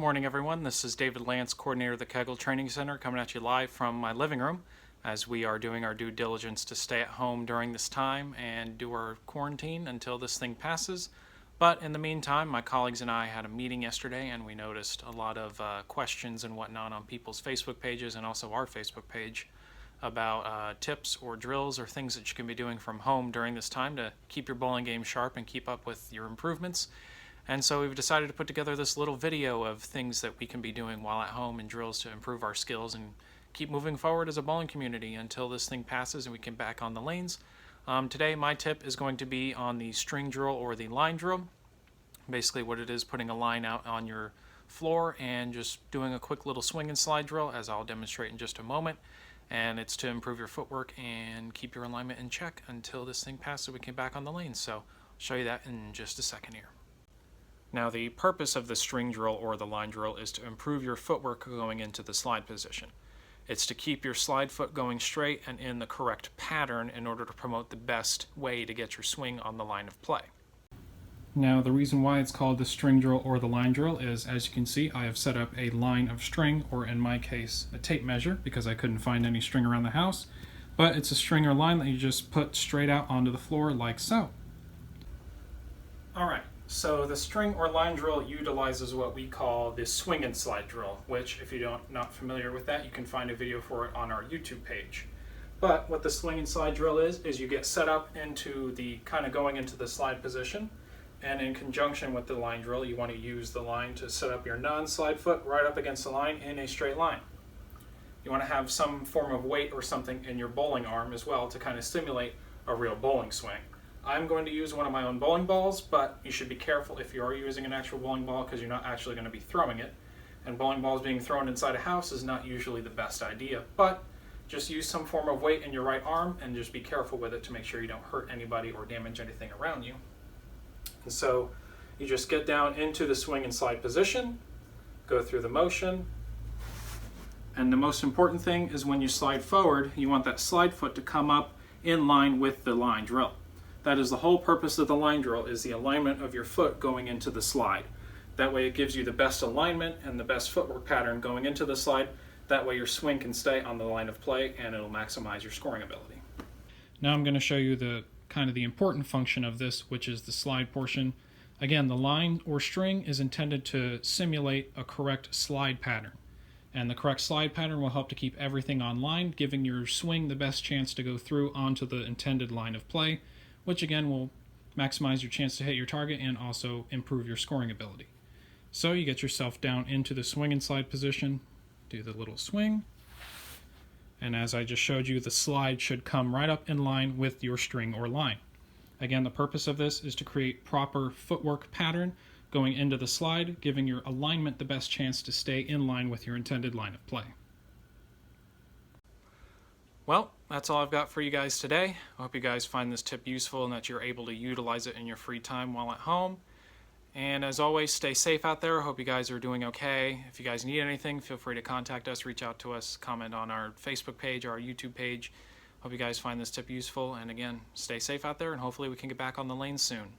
morning, everyone. This is David Lance, coordinator of the Kegel Training Center, coming at you live from my living room as we are doing our due diligence to stay at home during this time and do our quarantine until this thing passes. But in the meantime, my colleagues and I had a meeting yesterday and we noticed a lot of questions and whatnot on people's Facebook pages and also our Facebook page about tips or drills or things that you can be doing from home during this time to keep your bowling game sharp and keep up with your improvements. And so we've decided to put together this little video of things that we can be doing while at home and drills to improve our skills and keep moving forward as a bowling community until this thing passes and we can back on the lanes. Today my tip is going to be on the string drill or the line drill. Basically what it is, putting a line out on your floor and just doing a quick little swing and slide drill, as I'll demonstrate in just a moment. And it's to improve your footwork and keep your alignment in check until this thing passes so we can back on the lanes. So I'll show you that in just a second here. Now the purpose of the string drill or the line drill is to improve your footwork going into the slide position. It's to keep your slide foot going straight and in the correct pattern in order to promote the best way to get your swing on the line of play. Now the reason why it's called the string drill or the line drill is, as you can see, I have set up a line of string, or in my case a tape measure because I couldn't find any string around the house, but it's a string or line that you just put straight out onto the floor like so. Alright. So the string or line drill utilizes what we call the swing and slide drill, which if you're not familiar with that, you can find a video for it on our YouTube page. But what the swing and slide drill is you get set up into the kind of going into the slide position, and in conjunction with the line drill, you want to use the line to set up your non-slide foot right up against the line in a straight line. You want to have some form of weight or something in your bowling arm as well to kind of simulate a real bowling swing. I'm going to use one of my own bowling balls, but you should be careful if you are using an actual bowling ball because you're not actually going to be throwing it. And bowling balls being thrown inside a house is not usually the best idea, but just use some form of weight in your right arm and just be careful with it to make sure you don't hurt anybody or damage anything around you. And so you just get down into the swing and slide position, go through the motion, and the most important thing is when you slide forward, you want that slide foot to come up in line with the line drill. That is the whole purpose of the line drill, is the alignment of your foot going into the slide. That way it gives you the best alignment and the best footwork pattern going into the slide. That way your swing can stay on the line of play and it'll maximize your scoring ability. Now I'm going to show you the important function of this, which is the slide portion. Again, the line or string is intended to simulate a correct slide pattern. And the correct slide pattern will help to keep everything on line, giving your swing the best chance to go through onto the intended line of play, which again will maximize your chance to hit your target and also improve your scoring ability. So you get yourself down into the swing and slide position, do the little swing, and as I just showed you, the slide should come right up in line with your string or line. Again, the purpose of this is to create proper footwork pattern going into the slide, giving your alignment the best chance to stay in line with your intended line of play. Well, that's all I've got for you guys today. I hope you guys find this tip useful and that you're able to utilize it in your free time while at home. And as always, stay safe out there. I hope you guys are doing okay. If you guys need anything, feel free to contact us, reach out to us, comment on our Facebook page or our YouTube page. Hope you guys find this tip useful. And again, stay safe out there and hopefully we can get back on the lane soon.